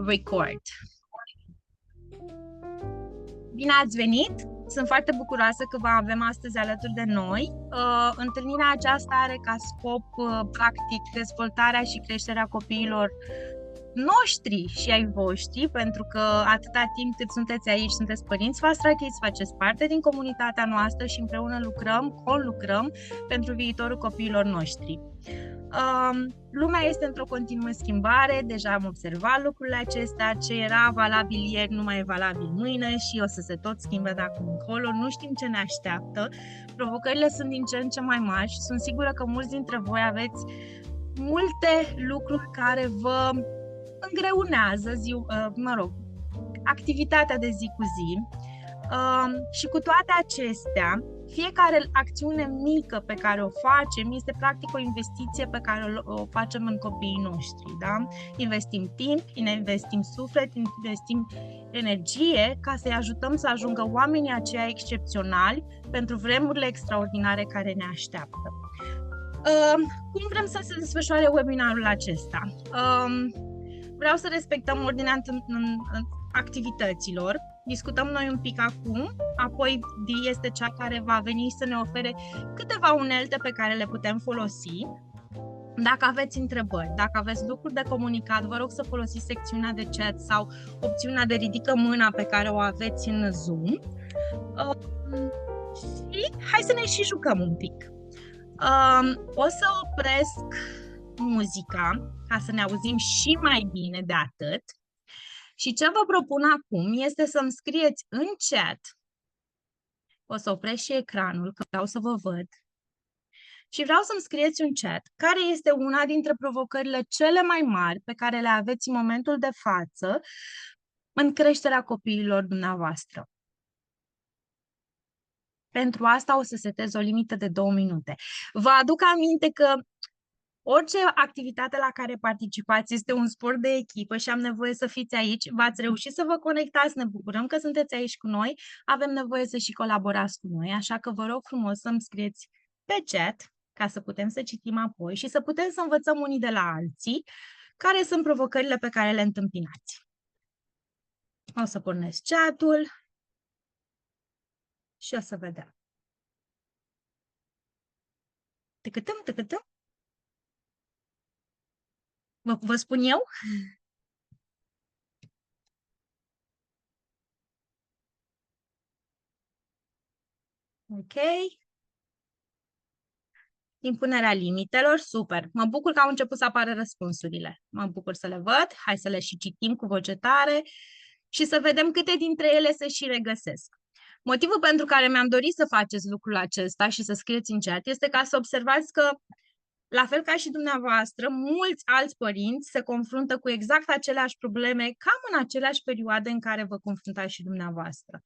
Record. Bine ați venit! Sunt foarte bucuroasă că vă avem astăzi alături de noi. Întâlnirea aceasta are ca scop, practic, dezvoltarea și creșterea copiilor noștri și ai voștri, pentru că atâta timp cât sunteți aici, sunteți părinți FasTracKids, faceți parte din comunitatea noastră și împreună conlucrăm pentru viitorul copiilor noștri. Lumea este într-o continuă schimbare, deja am observat lucrurile acestea, ce era valabil ieri nu mai e valabil mâine și o să se tot schimbe de acum încolo, nu știm ce ne așteaptă, provocările sunt din ce în ce mai mari și sunt sigură că mulți dintre voi aveți multe lucruri care vă îngreunează activitatea de zi cu zi. Și cu toate acestea, fiecare acțiune mică pe care o facem este practic o investiție pe care o facem în copiii noștri, da? Investim timp, investim suflet, investim energie ca să-i ajutăm să ajungă oamenii aceia excepționali pentru vremurile extraordinare care ne așteaptă. Cum vrem să se desfășoare webinarul acesta? Vreau să respectăm ordinea activităților. Discutăm noi un pic acum, apoi Di este cea care va veni să ne ofere câteva unelte pe care le putem folosi. Dacă aveți întrebări, dacă aveți lucruri de comunicat, vă rog să folosiți secțiunea de chat sau opțiunea de ridică mâna pe care o aveți în Zoom. Și hai să ne și jucăm un pic. O să opresc muzica ca să ne auzim și mai bine de atât. Și ce vă propun acum este să-mi scrieți în chat, o să opresc și ecranul, că vreau să vă văd, și vreau să-mi scrieți în chat care este una dintre provocările cele mai mari pe care le aveți în momentul de față în creșterea copiilor dumneavoastră. Pentru asta o să setez o limită de 2 minute. Vă aduc aminte că orice activitate la care participați este un sport de echipă și am nevoie să fiți aici. V-ați reușit să vă conectați, ne bucurăm că sunteți aici cu noi. Avem nevoie să și colaborați cu noi, așa că vă rog frumos să-mi scrieți pe chat ca să putem să citim apoi și să putem să învățăm unii de la alții care sunt provocările pe care le întâmpinați. O să pornesc chat-ul și o să vedem. Tăcătăm. Vă spun eu? Ok. Impunerea limitelor, super. Mă bucur că au început să apară răspunsurile. Mă bucur să le văd. Hai să le și citim cu voce tare și să vedem câte dintre ele se și regăsesc. Motivul pentru care mi-am dorit să faceți lucrul acesta și să scrieți în chat este ca să observați că, la fel ca și dumneavoastră, mulți alți părinți se confruntă cu exact aceleași probleme, cam în aceleași perioade în care vă confruntați și dumneavoastră.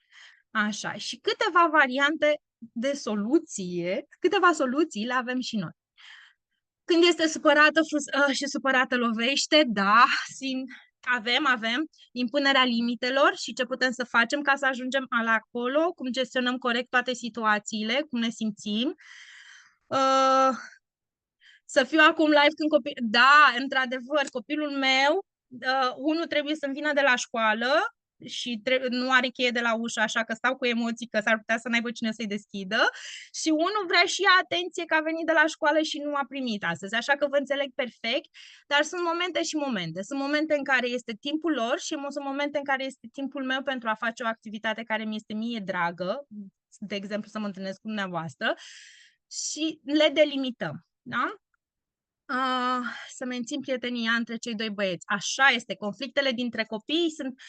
Așa, și câteva variante de soluție, câteva soluții le avem și noi. Când este supărată și supărată lovește, da, avem impunerea limitelor și ce putem să facem ca să ajungem acolo, cum gestionăm corect toate situațiile, cum ne simțim. Să fiu acum live când Da, într-adevăr, copilul meu, unul trebuie să-mi vină de la școală și nu are cheie de la ușă, așa că stau cu emoții că s-ar putea să n-aibă cine să-i deschidă, și unul vrea și atenție că a venit de la școală și nu a primit astăzi, așa că vă înțeleg perfect, dar sunt momente și momente. Sunt momente în care este timpul lor și sunt momente în care este timpul meu pentru a face o activitate care mi este mie dragă, de exemplu să mă întâlnesc cu dumneavoastră, și le delimităm. Da? Să mențin prietenia între cei doi băieți. Așa este, conflictele dintre copii sunt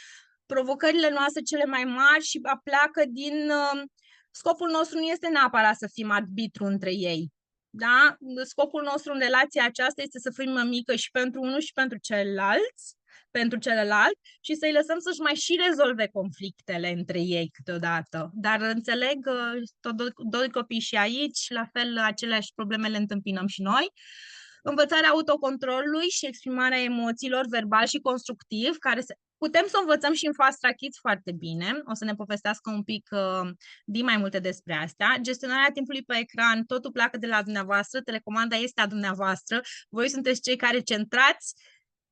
provocările noastre cele mai mari și pleacă din... Scopul nostru nu este neapărat să fim arbitru între ei. Da? Scopul nostru în relația aceasta este să fim mămică și pentru unul și pentru celălalt și să-i lăsăm să-și mai și rezolve conflictele între ei câteodată. Dar înțeleg doi copii și aici, la fel aceleași probleme le întâmpinăm și noi. Învățarea autocontrolului și exprimarea emoțiilor verbal și constructiv, putem să învățăm și în FasTracKids foarte bine. O să ne povestească un pic din mai multe despre astea. Gestionarea timpului pe ecran, totul pleacă de la dumneavoastră, telecomanda este a dumneavoastră. Voi sunteți cei care centrați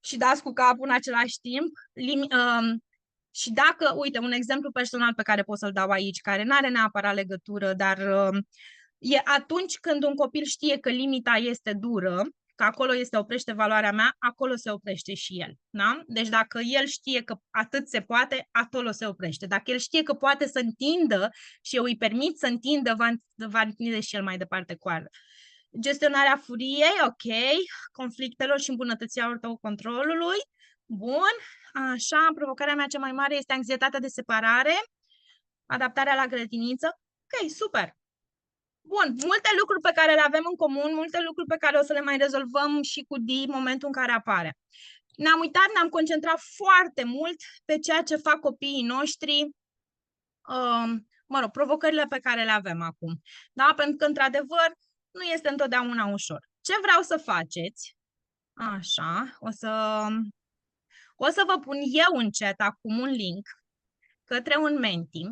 și dați cu capul în același timp. Și dacă, uite, un exemplu personal pe care pot să-l dau aici, care nu are neapărat legătură, dar e atunci când un copil știe că limita este dură, că acolo este oprește valoarea mea, acolo se oprește și el. Da? Deci dacă el știe că atât se poate, acolo se oprește. Dacă el știe că poate să întindă și eu îi permit să întindă, va întinde și el mai departe coarda. Gestionarea furiei, ok. Conflictelor și îmbunătățirea autocontrolului, bun. Așa, provocarea mea cea mai mare este anxietatea de separare, adaptarea la grădiniță. Ok, super. Bun, multe lucruri pe care le avem în comun, multe lucruri pe care o să le mai rezolvăm și cu Di în momentul în care apare. Ne-am uitat, ne-am concentrat foarte mult pe ceea ce fac copiii noștri, mă rog, provocările pe care le avem acum. Da? Pentru că, într-adevăr, nu este întotdeauna ușor. Ce vreau să faceți? Așa, o să vă pun eu în chat acum un link către un menti,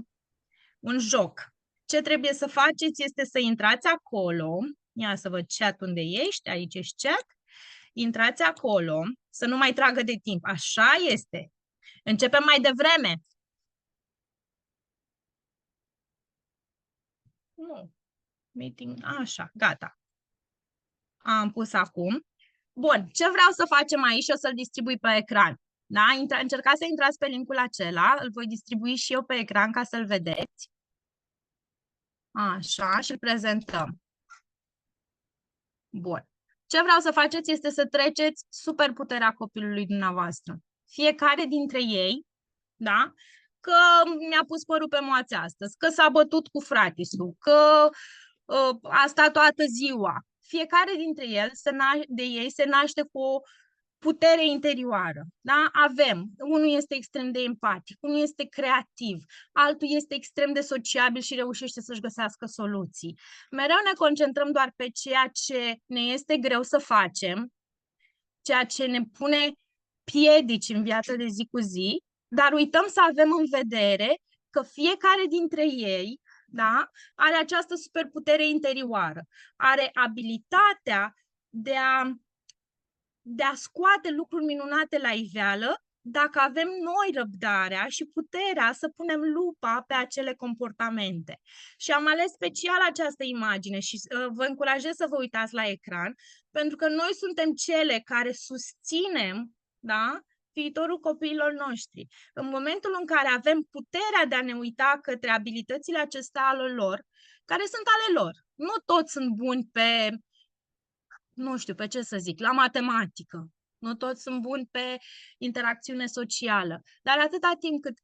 un joc. Ce trebuie să faceți este să intrați acolo. Ia să văd chat unde ești. Aici ești chat. Intrați acolo, să nu mai tragă de timp. Așa este. Începem mai devreme. Nu. Meeting. Așa, gata. Am pus acum. Bun, ce vreau să facem aici? O să-l distribui pe ecran. Da? Încercați să intrați pe linkul acela. Îl voi distribui și eu pe ecran ca să-l vedeți. Așa, și îl prezentăm. Bun. Ce vreau să faceți este să treceți superputerea copilului dumneavoastră. Fiecare dintre ei, da? Că mi-a pus părul pe moață astăzi, că s-a bătut cu fratisul, că a stat toată ziua. Fiecare dintre ei se naște cu o putere interioară. Da? Avem. Unul este extrem de empatic, unul este creativ, altul este extrem de sociabil și reușește să-și găsească soluții. Mereu ne concentrăm doar pe ceea ce ne este greu să facem, ceea ce ne pune piedici în viața de zi cu zi, dar uităm să avem în vedere că fiecare dintre ei, da, are această superputere interioară, are abilitatea de a scoate lucruri minunate la iveală dacă avem noi răbdarea și puterea să punem lupa pe acele comportamente. Și am ales special această imagine și vă încurajez să vă uitați la ecran, pentru că noi suntem cele care susținem, da, viitorul copiilor noștri. În momentul în care avem puterea de a ne uita către abilitățile acestea ale lor, care sunt ale lor. Nu toți sunt buni pe, nu știu, pe ce să zic, la matematică. Nu toți sunt buni pe interacțiune socială. Dar atâta timp cât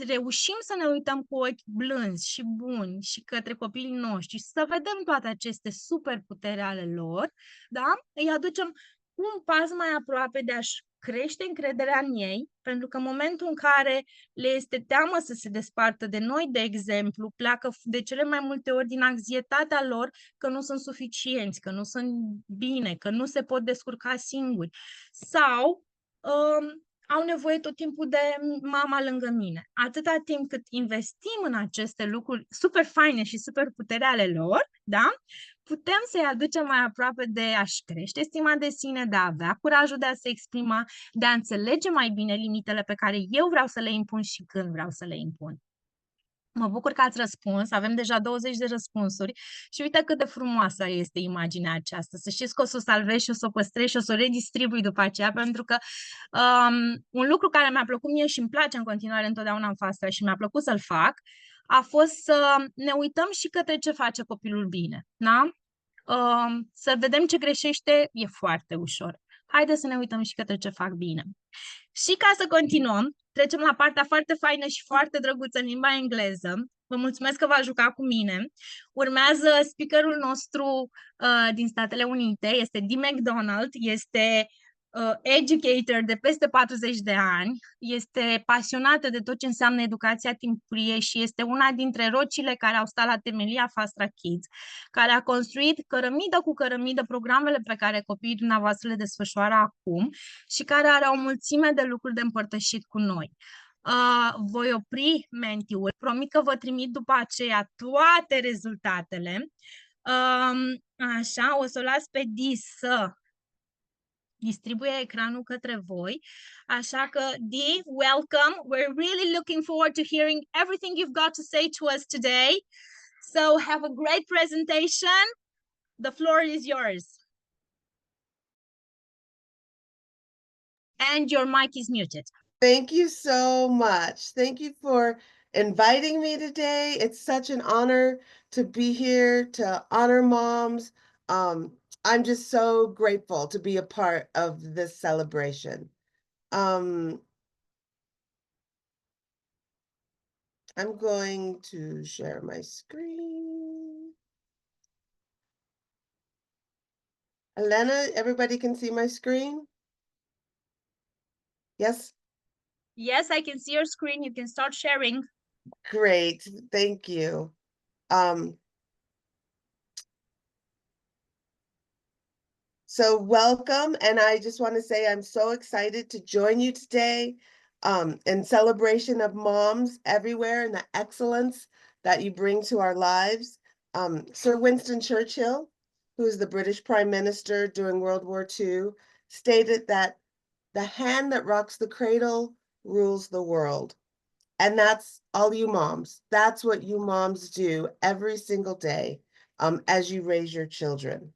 reușim să ne uităm cu ochi blânzi și buni și către copiii noștri, să vedem toate aceste superputere ale lor, da? Îi aducem un pas mai aproape de a-și crește încrederea în ei, pentru că în momentul în care le este teamă să se despartă de noi, de exemplu, pleacă de cele mai multe ori din anxietatea lor că nu sunt suficienți, că nu sunt bine, că nu se pot descurca singuri sau au nevoie tot timpul de mama lângă mine. Atâta timp cât investim în aceste lucruri super faine și super putere ale lor, da? Putem să-i aducem mai aproape de a-și crește stima de sine, de a avea curajul de a se exprima, de a înțelege mai bine limitele pe care eu vreau să le impun și când vreau să le impun. Mă bucur că ați răspuns, avem deja 20 de răspunsuri și uite cât de frumoasă este imaginea aceasta. Să știți că o să o salvez și o să o păstrez și o să o redistribui după aceea, pentru că un lucru care mi-a plăcut mie și îmi place în continuare întotdeauna în FasTrack și mi-a plăcut să-l fac, a fost să ne uităm și către ce face copilul bine. Da? Să vedem ce greșește e foarte ușor. Haideți să ne uităm și către ce fac bine. Și ca să continuăm, trecem la partea foarte faină și foarte drăguță în limba engleză. Vă mulțumesc că v-ați jucat cu mine. Urmează speakerul nostru din Statele Unite, este Dee McDonnald, este educator de peste 40 de ani, este pasionată de tot ce înseamnă educația timpurie și este una dintre rocile care au stat la temelia FasTracKids, care a construit cărămidă cu cărămidă programele pe care copiii dumneavoastră le desfășoară acum și care are o mulțime de lucruri de împărtășit cu noi. Voi opri mentiul, promit că vă trimit după aceea toate rezultatele. Așa, o să o las pe Di să distribuie ecranul către voi. Așa că, Dee, welcome. We're really looking forward to hearing everything you've got to say to us today. So have a great presentation. The floor is yours. And your mic is muted. Thank you so much. Thank you for inviting me today. It's such an honor to be here to honor moms. I'm just so grateful to be a part of this celebration. I'm going to share my screen. Elena, everybody can see my screen? Yes? Yes, I can see your screen. You can start sharing. Great, thank you. So welcome, and I just want to say I'm so excited to join you today in celebration of moms everywhere and the excellence that you bring to our lives. Sir Winston Churchill, who is the British Prime Minister during World War II, stated that the hand that rocks the cradle rules the world. And that's all you moms. That's what you moms do every single day as you raise your children.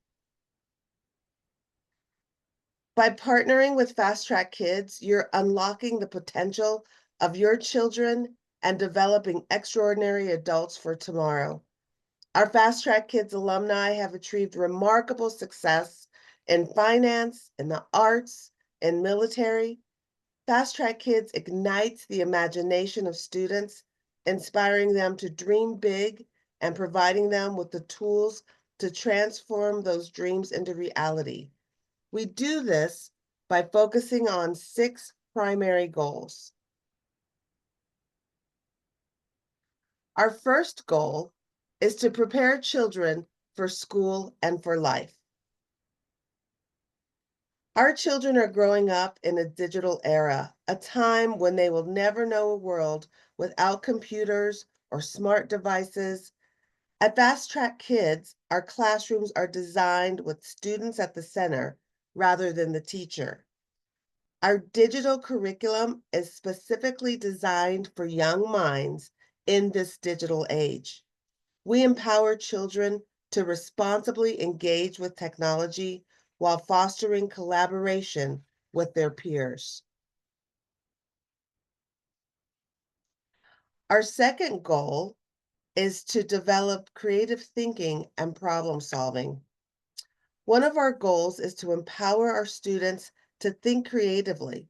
By partnering with FasTracKids, you're unlocking the potential of your children and developing extraordinary adults for tomorrow. Our FasTracKids alumni have achieved remarkable success in finance, in the arts, in military. FasTracKids ignites the imagination of students, inspiring them to dream big and providing them with the tools to transform those dreams into reality. We do this by focusing on 6 primary goals. Our first goal is to prepare children for school and for life. Our children are growing up in a digital era, a time when they will never know a world without computers or smart devices. At FasTracKids, our classrooms are designed with students at the center rather than the teacher. Our digital curriculum is specifically designed for young minds in this digital age. We empower children to responsibly engage with technology while fostering collaboration with their peers. Our second goal is to develop creative thinking and problem solving. One of our goals is to empower our students to think creatively,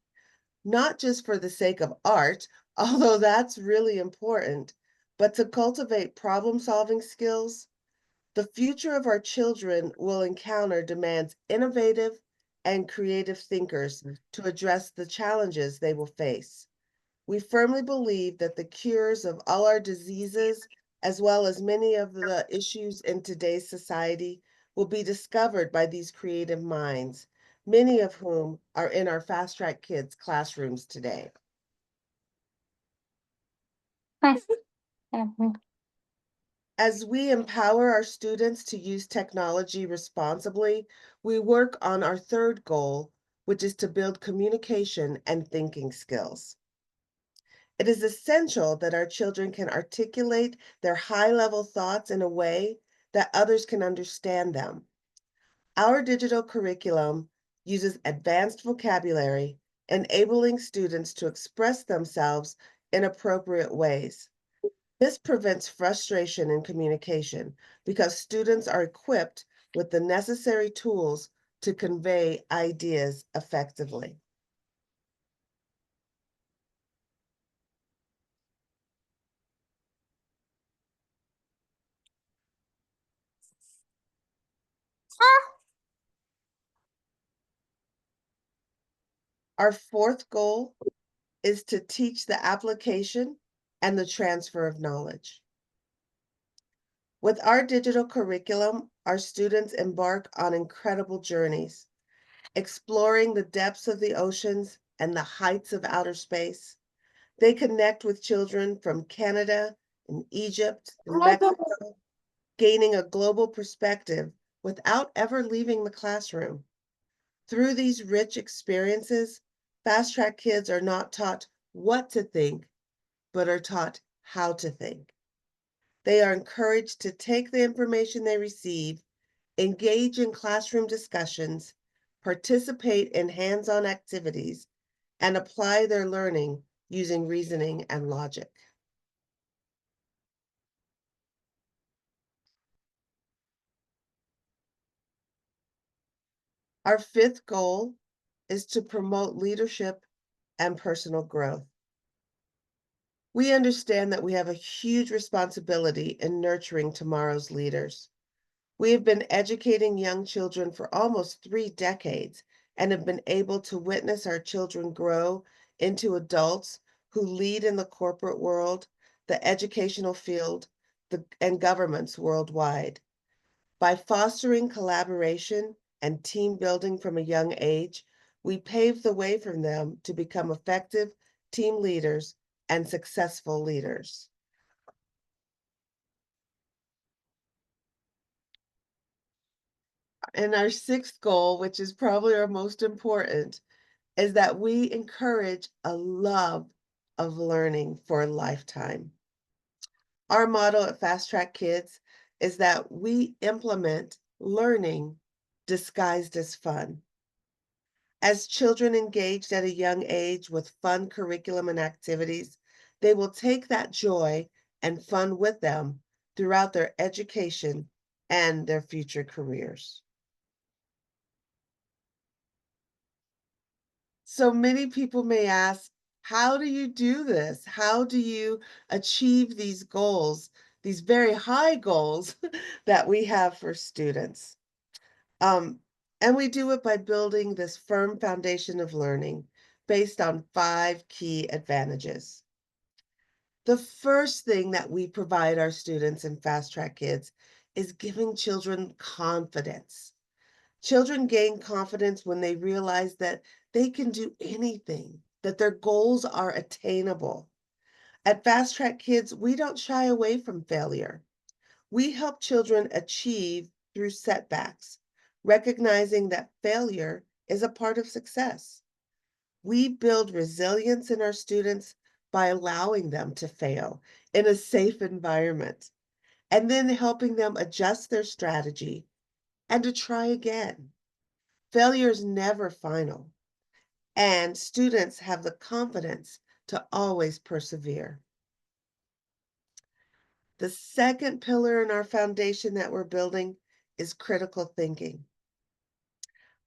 not just for the sake of art, although that's really important, but to cultivate problem-solving skills. The future of our children will encounter demands innovative and creative thinkers to address the challenges they will face. We firmly believe that the cures of all our diseases, as well as many of the issues in today's society, will be discovered by these creative minds, many of whom are in our FasTracKids classrooms today. As we empower our students to use technology responsibly, we work on our third goal, which is to build communication and thinking skills. It is essential that our children can articulate their high-level thoughts in a way that others can understand them. Our digital curriculum uses advanced vocabulary, enabling students to express themselves in appropriate ways. This prevents frustration in communication because students are equipped with the necessary tools to convey ideas effectively. Our fourth goal is to teach the application and the transfer of knowledge. With our digital curriculum, our students embark on incredible journeys, exploring the depths of the oceans and the heights of outer space. They connect with children from Canada and Egypt and Mexico, gaining a global perspective without ever leaving the classroom. Through these rich experiences, Fast Track kids are not taught what to think, but are taught how to think. They are encouraged to take the information they receive, engage in classroom discussions, participate in hands-on activities, and apply their learning using reasoning and logic. Our fifth goal is to promote leadership and personal growth. We understand that we have a huge responsibility in nurturing tomorrow's leaders. We have been educating young children for almost 3 decades and have been able to witness our children grow into adults who lead in the corporate world, the educational field, and governments worldwide. By fostering collaboration and team building from a young age, we pave the way for them to become effective team leaders and successful leaders. And our sixth goal, which is probably our most important, is that we encourage a love of learning for a lifetime. Our motto at Fast Track Kids is that we implement learning disguised as fun. As children engaged at a young age with fun curriculum and activities, they will take that joy and fun with them throughout their education and their future careers. So many people may ask, how do you do this? How do you achieve these goals, these very high goals that we have for students? Um, and we do it by building this firm foundation of learning based on 5 key advantages. The first thing that we provide our students in Fast Track Kids is giving children confidence. Children gain confidence when they realize that they can do anything, that their goals are attainable. At Fast Track Kids, we don't shy away from failure. We help children achieve through setbacks, recognizing that failure is a part of success. We build resilience in our students by allowing them to fail in a safe environment and then helping them adjust their strategy and to try again. Failure is never final, and students have the confidence to always persevere. The second pillar in our foundation that we're building is critical thinking.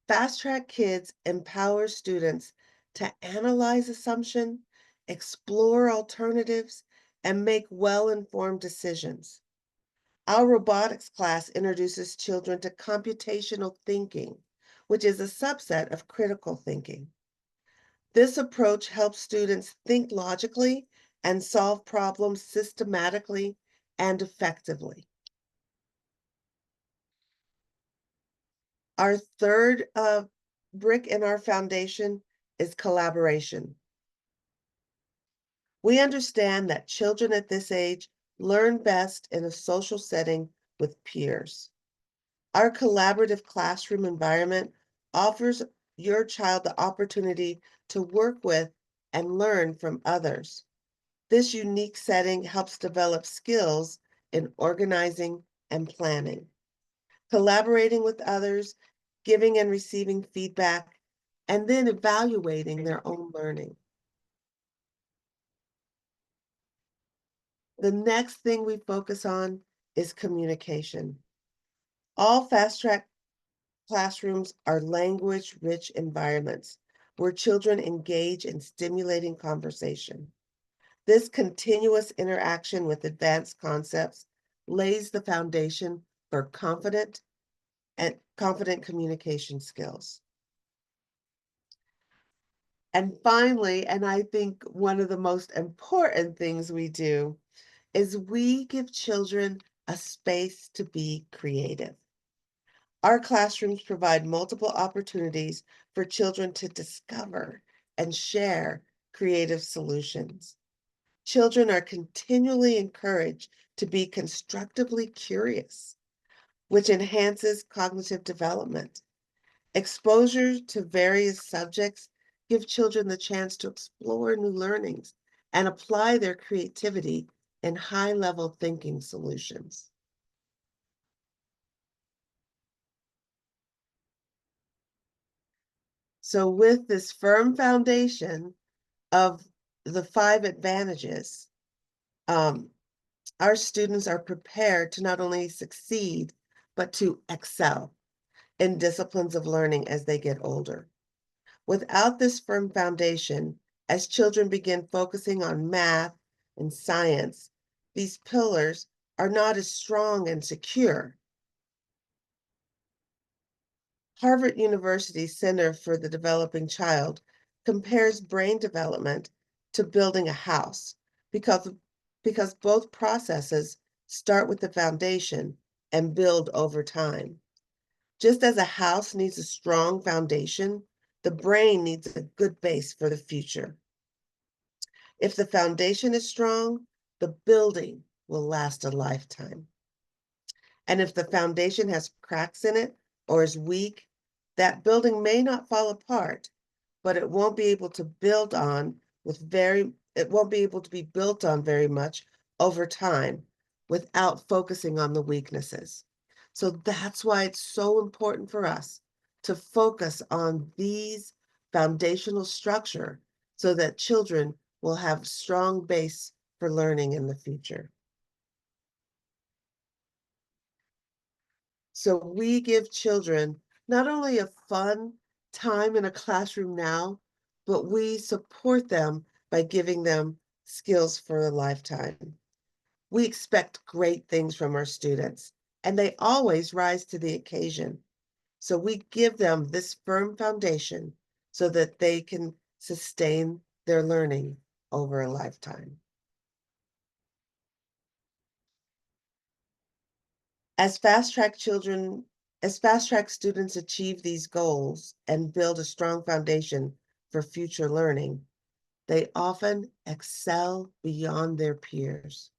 Fast Track Kids empower students to analyze assumption, explore alternatives, and make well-informed decisions. Our robotics class introduces children to computational thinking, which is a subset of critical thinking. This approach helps students think logically and solve problems systematically and effectively. Our third brick in our foundation is collaboration. We understand that children at this age learn best in a social setting with peers. Our collaborative classroom environment offers your child the opportunity to work with and learn from others. This unique setting helps develop skills in organizing and planning, collaborating with others, giving and receiving feedback, and then evaluating their own learning. The next thing we focus on is communication. All Fast Track classrooms are language-rich environments where children engage in stimulating conversation. This continuous interaction with advanced concepts lays the foundation for confident communication skills. And finally, and I think one of the most important things we do is we give children a space to be creative. Our classrooms provide multiple opportunities for children to discover and share creative solutions. Children are continually encouraged to be constructively curious, which enhances cognitive development. Exposure to various subjects give children the chance to explore new learnings and apply their creativity in high-level thinking solutions. So with this firm foundation of the 5 advantages, um, our students are prepared to not only succeed, but to excel in disciplines of learning as they get older. Without this firm foundation, as children begin focusing on math and science, these pillars are not as strong and secure. Harvard University's Center for the Developing Child compares brain development to building a house because, because both processes start with the foundation and build over time. Just as a house needs a strong foundation, the brain needs a good base for the future. If the foundation is strong, the building will last a lifetime. And if the foundation has cracks in it or is weak, that building may not fall apart, but it won't be able to build on it won't be able to be built on very much over time without focusing on the weaknesses. So that's why it's so important for us to focus on these foundational structure so that children will have strong base for learning in the future. So we give children not only a fun time in a classroom now, but we support them by giving them skills for a lifetime. We expect great things from our students, and they always rise to the occasion. So we give them this firm foundation so that they can sustain their learning over a lifetime. As fast track children, as fast track students achieve these goals and build a strong foundation for future learning, they often excel beyond their peers.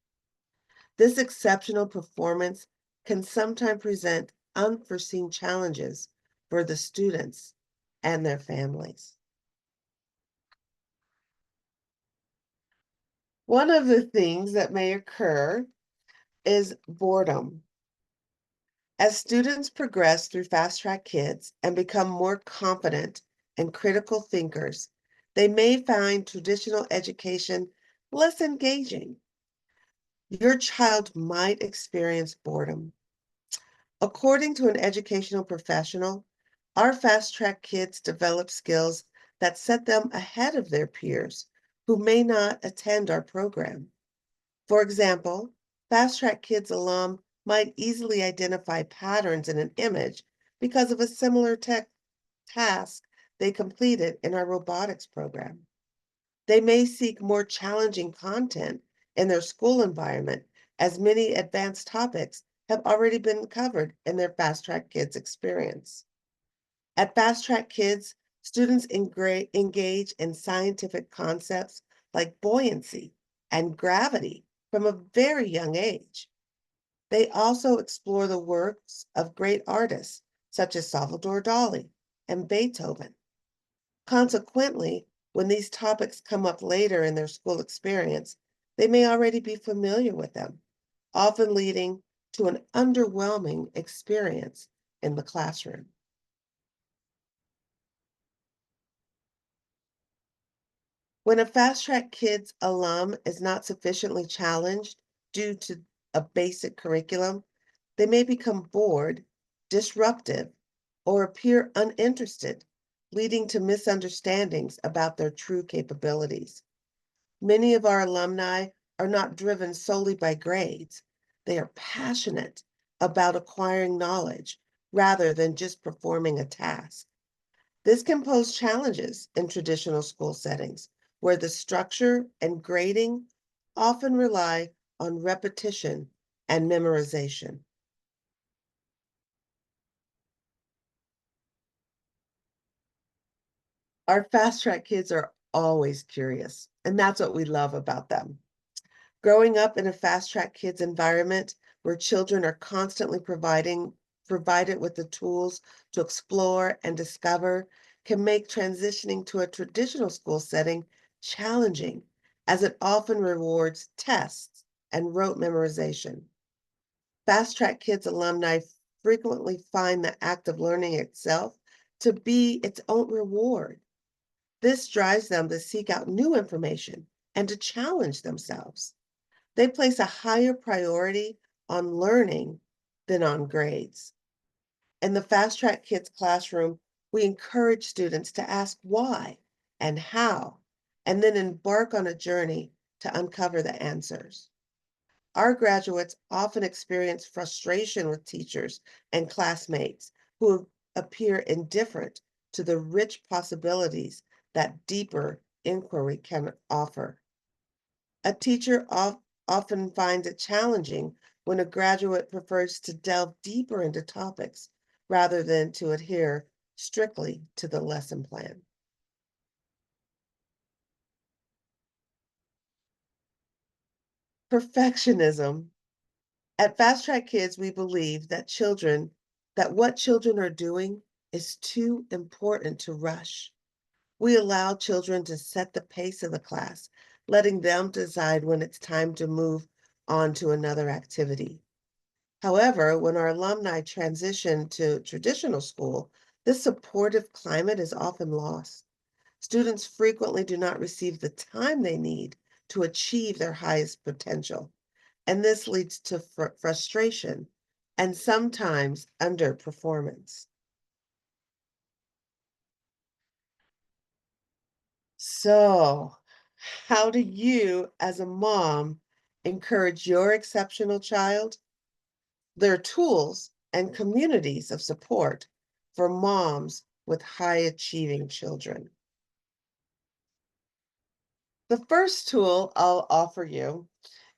This exceptional performance can sometimes present unforeseen challenges for the students and their families. One of the things that may occur is boredom. As students progress through Fast Track Kids and become more confident and critical thinkers, they may find traditional education less engaging. Your child might experience boredom. According to an educational professional, our Fast Track Kids develop skills that set them ahead of their peers who may not attend our program. For example, Fast Track Kids alum might easily identify patterns in an image because of a similar task they completed in our robotics program. They may seek more challenging content in their school environment, as many advanced topics have already been covered in their Fast Track Kids experience. At Fast Track Kids, students engage in scientific concepts like buoyancy and gravity from a very young age. They also explore the works of great artists such as Salvador Dali and Beethoven. Consequently, when these topics come up later in their school experience, they may already be familiar with them, often leading to an underwhelming experience in the classroom. When a Fast Track Kids alum is not sufficiently challenged due to a basic curriculum, they may become bored, disruptive, or appear uninterested, leading to misunderstandings about their true capabilities. Many of our alumni are not driven solely by grades. They are passionate about acquiring knowledge rather than just performing a task. This can pose challenges in traditional school settings where the structure and grading often rely on repetition and memorization. Our Fast Track Kids are always curious, and that's what we love about them. Growing up in a Fast Track Kids environment where children are constantly providing provided with the tools to explore and discover, can make transitioning to a traditional school setting challenging, as it often rewards tests and rote memorization. Fast Track Kids alumni frequently find the act of learning itself to be its own reward. This drives them to seek out new information and to challenge themselves. They place a higher priority on learning than on grades. In the Fast Track Kids classroom, we encourage students to ask why and how, and then embark on a journey to uncover the answers. Our graduates often experience frustration with teachers and classmates who appear indifferent to the rich possibilities that deeper inquiry can offer. A teacher often finds it challenging when a graduate prefers to delve deeper into topics rather than to adhere strictly to the lesson plan. Perfectionism. At Fast Track Kids, we believe that what children are doing is too important to rush. We allow children to set the pace of the class, letting them decide when it's time to move on to another activity. However, when our alumni transition to traditional school, this supportive climate is often lost. Students frequently do not receive the time they need to achieve their highest potential, and this leads to frustration and sometimes underperformance. So, how do you, as a mom, encourage your exceptional child? There are tools and communities of support for moms with high achieving children. The first tool I'll offer you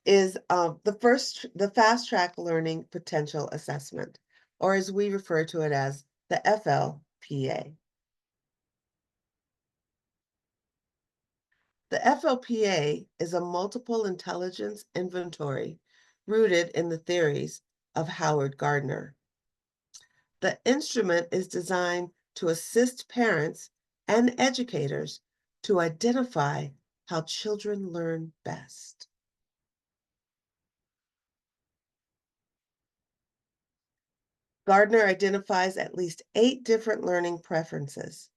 is the Fast Track Learning Potential Assessment, or as we refer to it as the FLPA. The FLPA is a multiple intelligence inventory rooted in the theories of Howard Gardner. The instrument is designed to assist parents and educators to identify how children learn best. Gardner identifies at least 8 different learning preferences.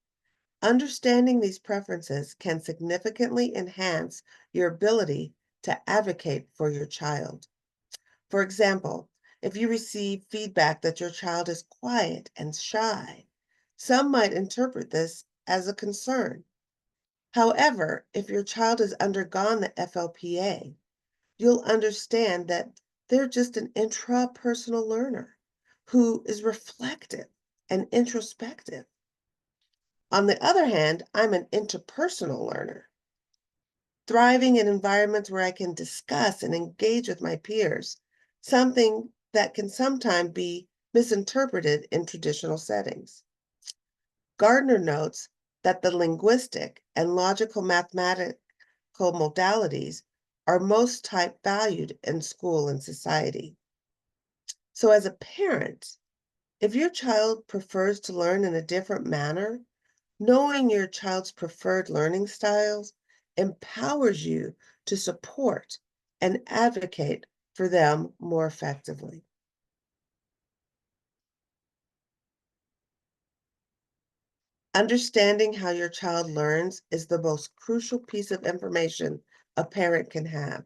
Understanding these preferences can significantly enhance your ability to advocate for your child. For example, if you receive feedback that your child is quiet and shy, some might interpret this as a concern. However, if your child has undergone the FLPA, you'll understand that they're just an intrapersonal learner who is reflective and introspective. On the other hand, I'm an interpersonal learner, thriving in environments where I can discuss and engage with my peers, something that can sometimes be misinterpreted in traditional settings. Gardner notes that the linguistic and logical mathematical modalities are most type valued in school and society. So as a parent, if your child prefers to learn in a different manner, knowing your child's preferred learning styles empowers you to support and advocate for them more effectively. Understanding how your child learns is the most crucial piece of information a parent can have.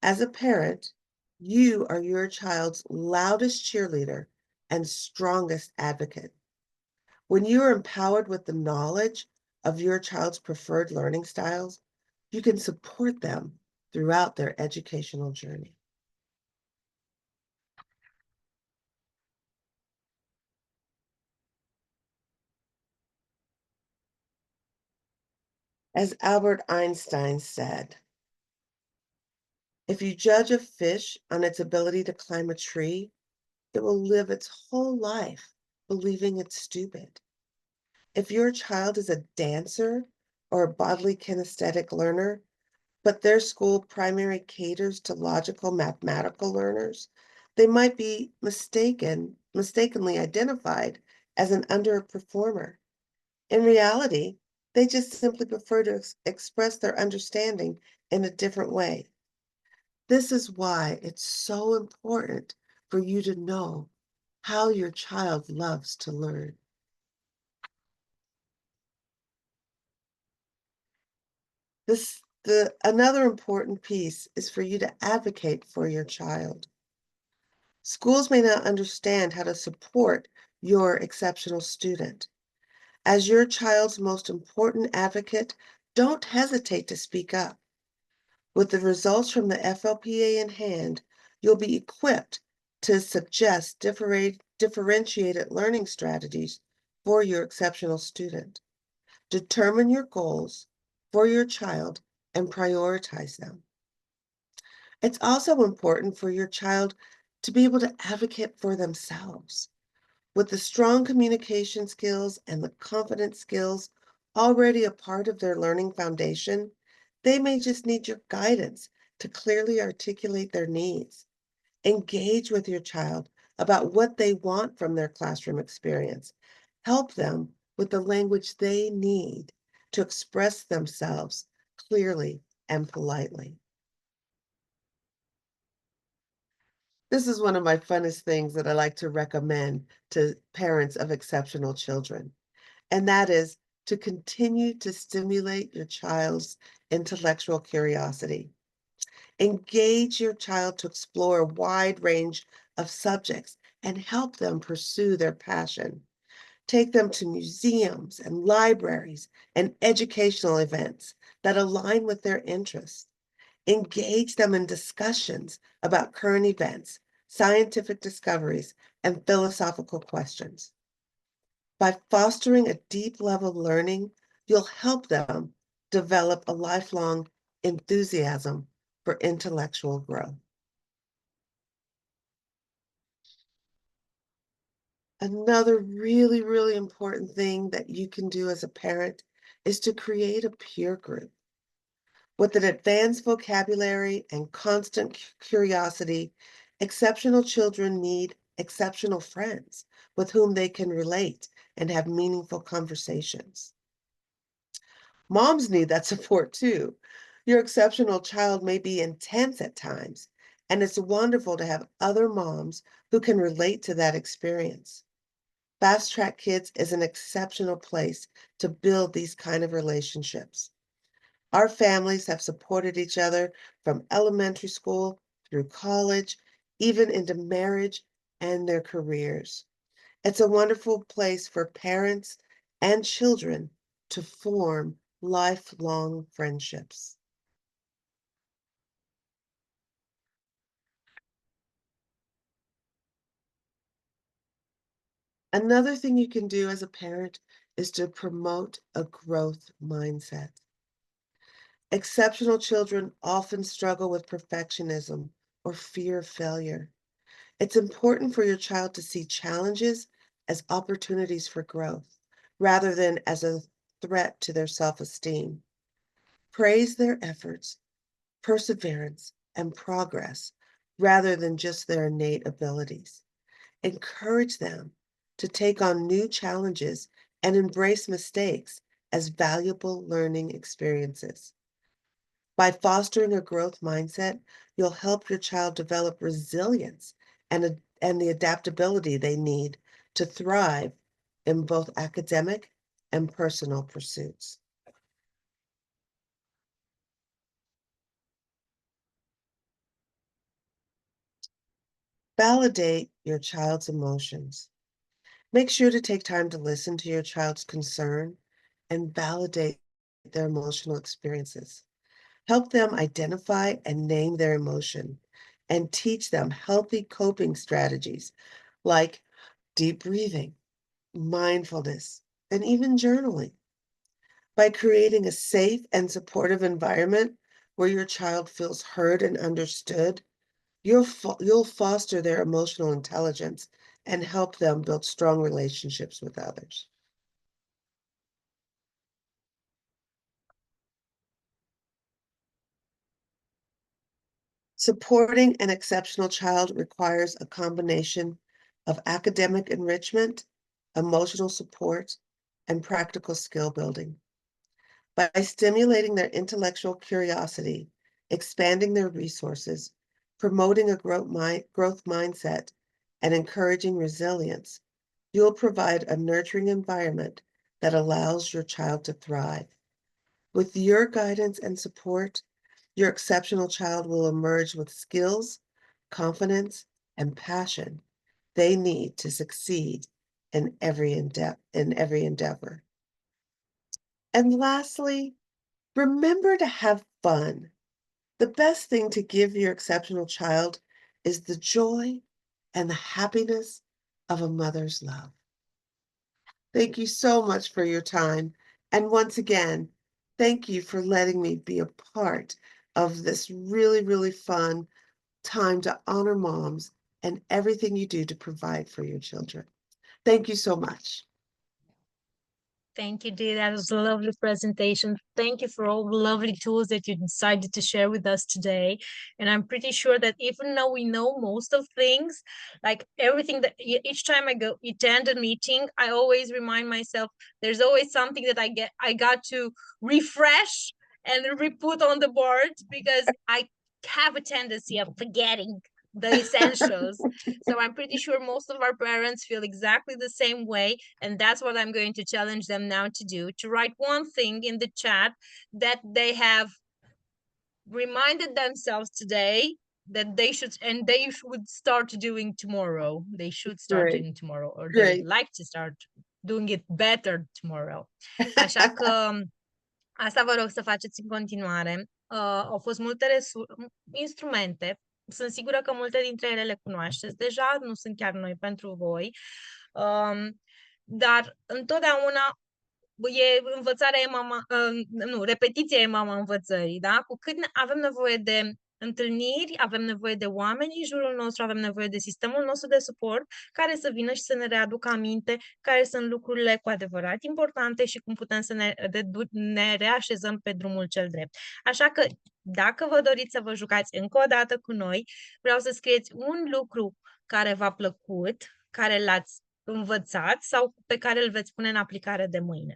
As a parent, you are your child's loudest cheerleader and strongest advocate. When you are empowered with the knowledge of your child's preferred learning styles, you can support them throughout their educational journey. As Albert Einstein said, if you judge a fish on its ability to climb a tree, it will live its whole life believing it's stupid. If your child is a dancer or a bodily kinesthetic learner, but their school primarily caters to logical mathematical learners, They might be mistakenly identified as an underperformer. In reality, they just simply prefer to express their understanding in a different way. This is why it's so important for you to know how your child loves to learn. Another important piece is for you to advocate for your child. Schools may not understand how to support your exceptional student. As your child's most important advocate, don't hesitate to speak up. With the results from the FLPA in hand, you'll be equipped to suggest differentiated learning strategies for your exceptional student. Determine your goals for your child and prioritize them. It's also important for your child to be able to advocate for themselves. With the strong communication skills and the confidence skills already a part of their learning foundation, they may just need your guidance to clearly articulate their needs. Engage with your child about what they want from their classroom experience. Help them with the language they need to express themselves clearly and politely. This is one of my funnest things that I like to recommend to parents of exceptional children, and that is to continue to stimulate your child's intellectual curiosity. Engage your child to explore a wide range of subjects and help them pursue their passion. Take them to museums and libraries and educational events that align with their interests. Engage them in discussions about current events, scientific discoveries, and philosophical questions. By fostering a deep level of learning, you'll help them develop a lifelong enthusiasm for intellectual growth. Another really, really important thing that you can do as a parent is to create a peer group. With an advanced vocabulary and constant curiosity, exceptional children need exceptional friends with whom they can relate and have meaningful conversations. Moms need that support too. Your exceptional child may be intense at times, and it's wonderful to have other moms who can relate to that experience. Fast Track Kids is an exceptional place to build these kind of relationships. Our families have supported each other from elementary school through college, even into marriage and their careers. It's a wonderful place for parents and children to form lifelong friendships. Another thing you can do as a parent is to promote a growth mindset. Exceptional children often struggle with perfectionism or fear of failure. It's important for your child to see challenges as opportunities for growth rather than as a threat to their self-esteem. Praise their efforts, perseverance, and progress rather than just their innate abilities. Encourage them to take on new challenges and embrace mistakes as valuable learning experiences. By fostering a growth mindset, you'll help your child develop resilience and the adaptability they need to thrive in both academic and personal pursuits. Validate your child's emotions. Make sure to take time to listen to your child's concern and validate their emotional experiences. Help them identify and name their emotion and teach them healthy coping strategies like deep breathing, mindfulness, and even journaling. By creating a safe and supportive environment where your child feels heard and understood, you'll foster their emotional intelligence and help them build strong relationships with others. Supporting an exceptional child requires a combination of academic enrichment, emotional support, and practical skill building. By stimulating their intellectual curiosity, expanding their resources, promoting a growth mindset, and encouraging resilience, you'll provide a nurturing environment that allows your child to thrive. With your guidance and support, your exceptional child will emerge with skills, confidence, and passion they need to succeed in every endeavor. And lastly, remember to have fun. The best thing to give your exceptional child is the joy and the happiness of a mother's love. Thank you so much for your time. And once again, thank you for letting me be a part of this really, really fun time to honor moms and everything you do to provide for your children. Thank you so much. Thank you, Dee. That was a lovely presentation. Thank you for all the lovely tools that you decided to share with us today. And I'm pretty sure that even though we know most of things, like everything that each time I go attend a meeting, I always remind myself there's always something that I got to refresh and re-put on the board because I have a tendency of forgetting the essentials. So I'm pretty sure most of our parents feel exactly the same way. And that's what I'm going to challenge them now to do, to write one thing in the chat that they have reminded themselves today that they should start doing tomorrow. They should start Great, doing tomorrow, or they would great. like to start doing it better tomorrow. Așa că asta vă rog să faceți în continuare. Au fost multe instrumente. Sunt sigură că multe dintre ele le cunoașteți deja, nu sunt chiar noi pentru voi. Dar întotdeauna învățarea e mama, nu, repetiția e mama învățării, da? Cu cât avem nevoie de întâlniri, avem nevoie de oameni în jurul nostru, avem nevoie de sistemul nostru de suport care să vină și să ne readucă aminte care sunt lucrurile cu adevărat importante și cum putem să ne reașezăm pe drumul cel drept. Așa că, dacă vă doriți să vă jucați încă o dată cu noi, vreau să scrieți un lucru care v-a plăcut, care l-ați învățat sau pe care îl veți pune în aplicare de mâine.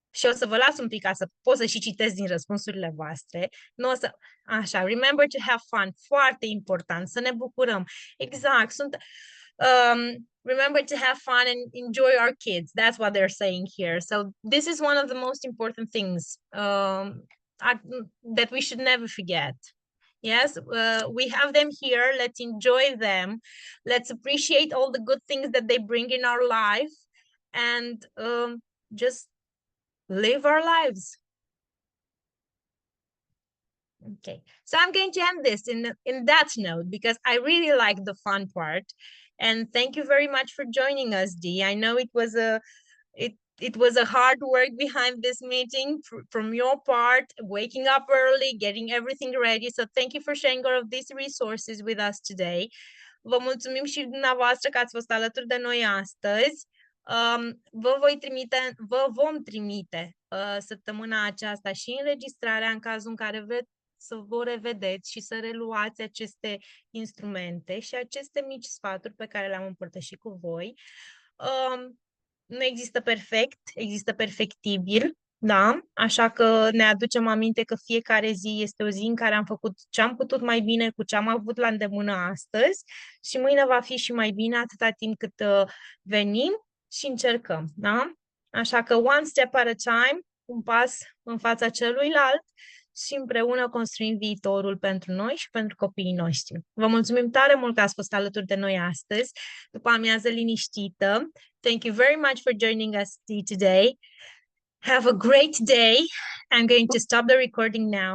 Și o să vă las un pic ca să pot să și citesc din răspunsurile voastre. Nu o să... Așa, remember to have fun. Foarte important, să ne bucurăm. Exact, remember to have fun and enjoy our kids. That's what they're saying here. So this is one of the most important things that we should never forget. Yes, we have them here. Let's enjoy them. Let's appreciate all the good things that they bring in our life and just live our lives. Okay, so I'm going to end this in that note because I really like the fun part. And thank you very much for joining us, Dee. I know it was a hard work behind this meeting from your part, waking up early, getting everything ready. So thank you for sharing all of these resources with us today. Vă mulțumim și dumneavoastră că ați fost alături de noi astăzi. Vă vom trimite săptămâna aceasta și înregistrarea în cazul în care vreți să vă revedeți și să reluați aceste instrumente și aceste mici sfaturi pe care le-am împărtășit cu voi. Nu există perfect, există perfectibil, da? Așa că ne aducem aminte că fiecare zi este o zi în care am făcut ce am putut mai bine cu ce am avut la îndemână astăzi și mâine va fi și mai bine atâta timp cât venim și încercăm, da? Așa că one step at a time, un pas în fața celuilalt și împreună construim viitorul pentru noi și pentru copiii noștri. Vă mulțumim tare mult că ați fost alături de noi astăzi, după amiază liniștită. Thank you very much for joining us today. Have a great day. I'm going to stop the recording now.